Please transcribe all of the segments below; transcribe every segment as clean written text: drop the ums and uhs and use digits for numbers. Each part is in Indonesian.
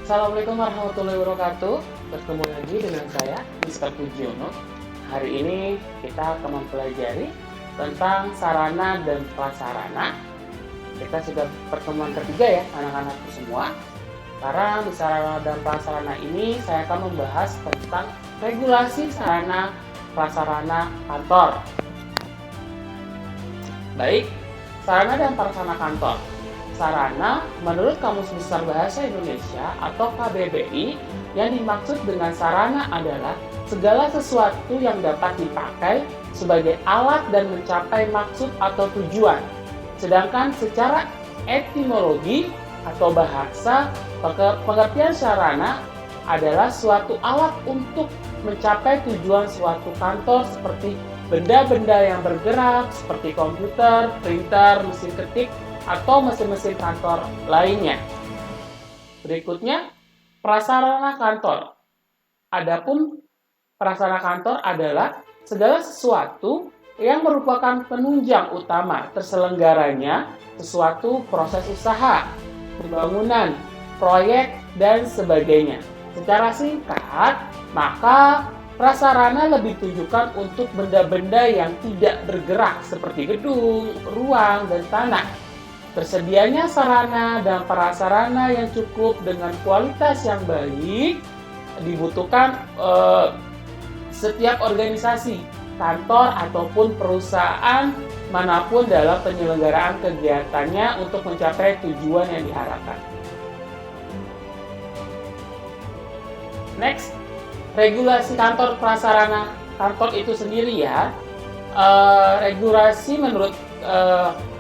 Assalamualaikum warahmatullahi wabarakatuh. Bertemu lagi dengan saya, Mr. Pujiono. Hari ini kita akan mempelajari tentang sarana dan prasarana. Kita sudah pertemuan ketiga ya, anak-anakku semua. Sekarang di sarana dan prasarana ini saya akan membahas tentang regulasi sarana prasarana kantor. Baik, sarana dan prasarana kantor. Sarana, menurut Kamus Besar Bahasa Indonesia atau KBBI, yang dimaksud dengan sarana adalah segala sesuatu yang dapat dipakai sebagai alat dan mencapai maksud atau tujuan. Sedangkan secara etimologi atau bahasa, pengertian sarana adalah suatu alat untuk mencapai tujuan suatu kantor seperti benda-benda yang bergerak seperti komputer, printer, mesin ketik, atau mesin-mesin kantor lainnya. Berikutnya, prasarana kantor. Adapun prasarana kantor adalah segala sesuatu yang merupakan penunjang utama terselenggaranya sesuatu proses usaha, pembangunan, proyek, dan sebagainya. Secara singkat, maka prasarana lebih ditujukan untuk benda-benda yang tidak bergerak seperti gedung, ruang, dan tanah. Tersedianya sarana dan prasarana yang cukup dengan kualitas yang baik dibutuhkan setiap organisasi, kantor, ataupun perusahaan manapun dalam penyelenggaraan kegiatannya untuk mencapai tujuan yang diharapkan. Next, regulasi kantor prasarana kantor itu sendiri ya. Regulasi menurut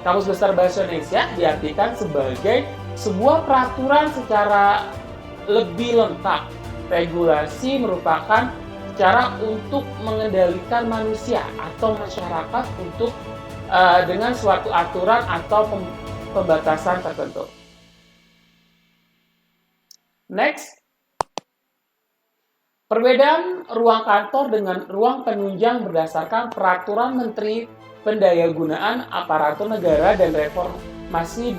Kamus Besar Bahasa Indonesia diartikan sebagai sebuah peraturan secara lebih lengkap. Regulasi merupakan cara untuk mengendalikan manusia atau masyarakat untuk dengan suatu aturan atau pembatasan tertentu. Next, perbedaan ruang kantor dengan ruang penunjang berdasarkan Peraturan Menteri Pendayagunaan Aparatur Negara dan Reformasi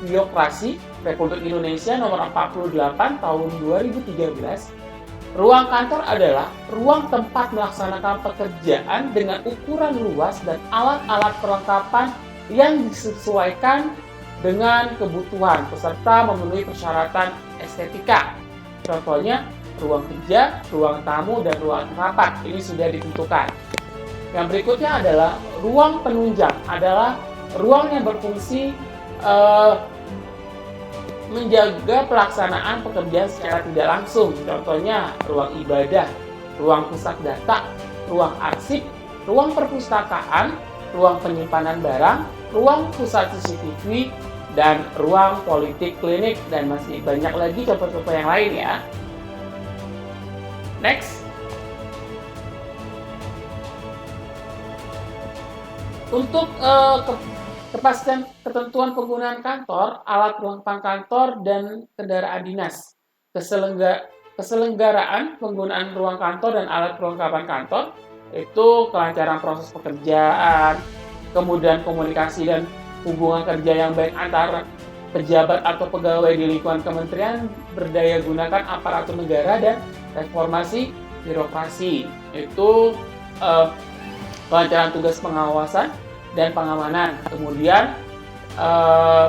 Birokrasi Republik Indonesia Nomor 48 Tahun 2013. Ruang kantor adalah ruang tempat melaksanakan pekerjaan dengan ukuran luas dan alat-alat perlengkapan yang disesuaikan dengan kebutuhan peserta memenuhi persyaratan estetika. Contohnya, ruang kerja, ruang tamu, dan ruang rapat. Ini sudah ditentukan. Yang berikutnya adalah ruang penunjang, adalah ruang yang berfungsi menjaga pelaksanaan pekerjaan secara tidak langsung. Contohnya ruang ibadah, ruang pusat data, ruang arsip, ruang perpustakaan, ruang penyimpanan barang, ruang pusat CCTV, dan ruang politik klinik, dan masih banyak lagi contoh-contoh yang lain ya. Next. Untuk kepastian ketentuan penggunaan kantor, alat ruang kantor, dan kendaraan dinas. Keselenggaraan penggunaan ruang kantor dan alat perlengkapan kantor itu kelancaran proses pekerjaan, kemudian komunikasi dan hubungan kerja yang baik antara pejabat atau pegawai di lingkungan kementerian, berdaya gunakan aparatur negara, dan reformasi birokrasi. Itu kelancaran tugas pengawasan dan pengamanan, kemudian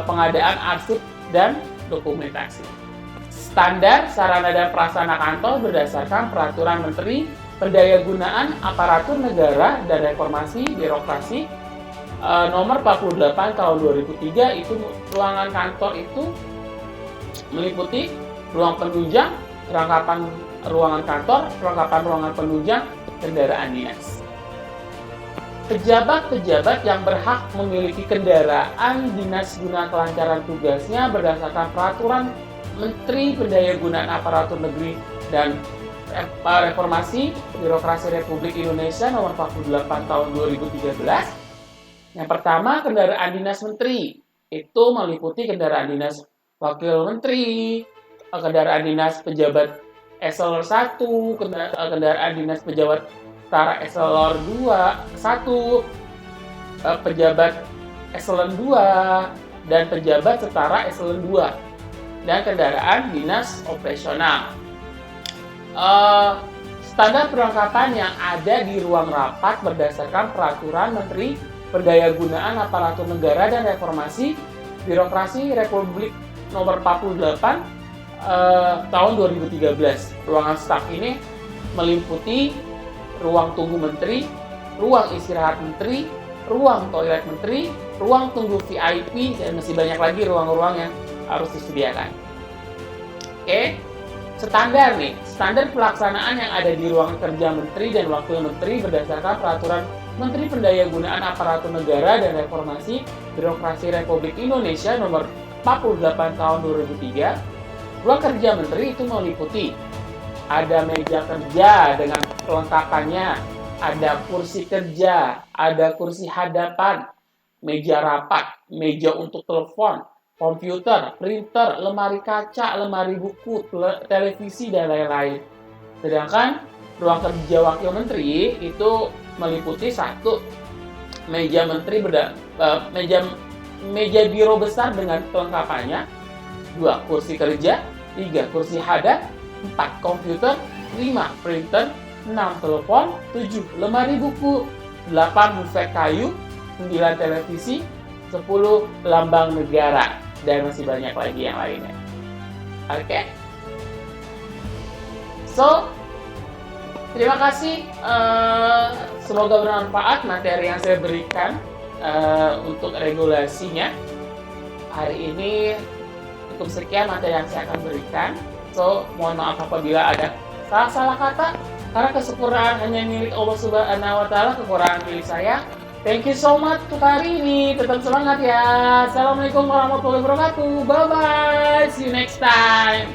pengadaan arsip dan dokumentasi. Standar sarana dan prasarana kantor berdasarkan Peraturan Menteri Pendayagunaan Aparatur Negara dan Reformasi Birokrasi Nomor 48 Tahun 2003. Itu ruangan kantor itu meliputi ruang penunjang, perlengkapan ruangan kantor, perlengkapan ruangan penunjang, kendaraan dinas. Pejabat-pejabat yang berhak memiliki kendaraan dinas guna kelancaran tugasnya berdasarkan Peraturan Menteri Pendayagunaan Aparatur Negeri dan Reformasi Birokrasi Republik Indonesia Nomor 48 Tahun 2013. Yang pertama, kendaraan dinas menteri. Itu meliputi kendaraan dinas wakil menteri, kendaraan dinas pejabat eselon 1, kendaraan dinas pejabat setara eselon 1, pejabat eselon 2, dan pejabat setara eselon 2. dan kendaraan dinas operasional. Standar perlengkapan yang ada di ruang rapat berdasarkan Peraturan Menteri Perdayagunaan Aparatur Negara dan Reformasi Birokrasi Republik Nomor 48 tahun 2013. Ruangan staf ini meliputi ruang tunggu menteri, ruang istirahat menteri, ruang toilet menteri, ruang tunggu VIP, dan masih banyak lagi ruang-ruang yang harus disediakan. Oke. Standar pelaksanaan yang ada di ruang kerja menteri dan wakil menteri berdasarkan Peraturan Menteri Pendayagunaan Aparatur Negara dan Reformasi Birokrasi Republik Indonesia Nomor 48 tahun 2003. Ruang kerja menteri itu meliputi ada meja kerja dengan kelengkapannya, ada kursi kerja, ada kursi hadapan, meja rapat, meja untuk telepon, komputer, printer, lemari kaca, lemari buku, televisi, dan lain-lain. Sedangkan ruang kerja wakil menteri itu meliputi satu meja menteri meja biro besar dengan kelengkapannya, 2 kursi kerja, 3 kursi hadap, 4 komputer, 5 printer, 6 telepon, 7 lemari buku, 8 bufet kayu, 9 televisi, 10 lambang negara, dan masih banyak lagi yang lainnya. Oke. So, terima kasih. Semoga bermanfaat materi yang saya berikan untuk regulasinya. Hari ini cukup sekian materi yang saya akan berikan. So, mohon maaf apabila ada salah-salah kata, karena kesempurnaan hanya milik Allah Subhanahu wa Ta'ala, kekurangan milik saya. Thank you so much untuk hari ini. Tetap semangat ya. Assalamualaikum warahmatullahi wabarakatuh. Bye bye. See you next time.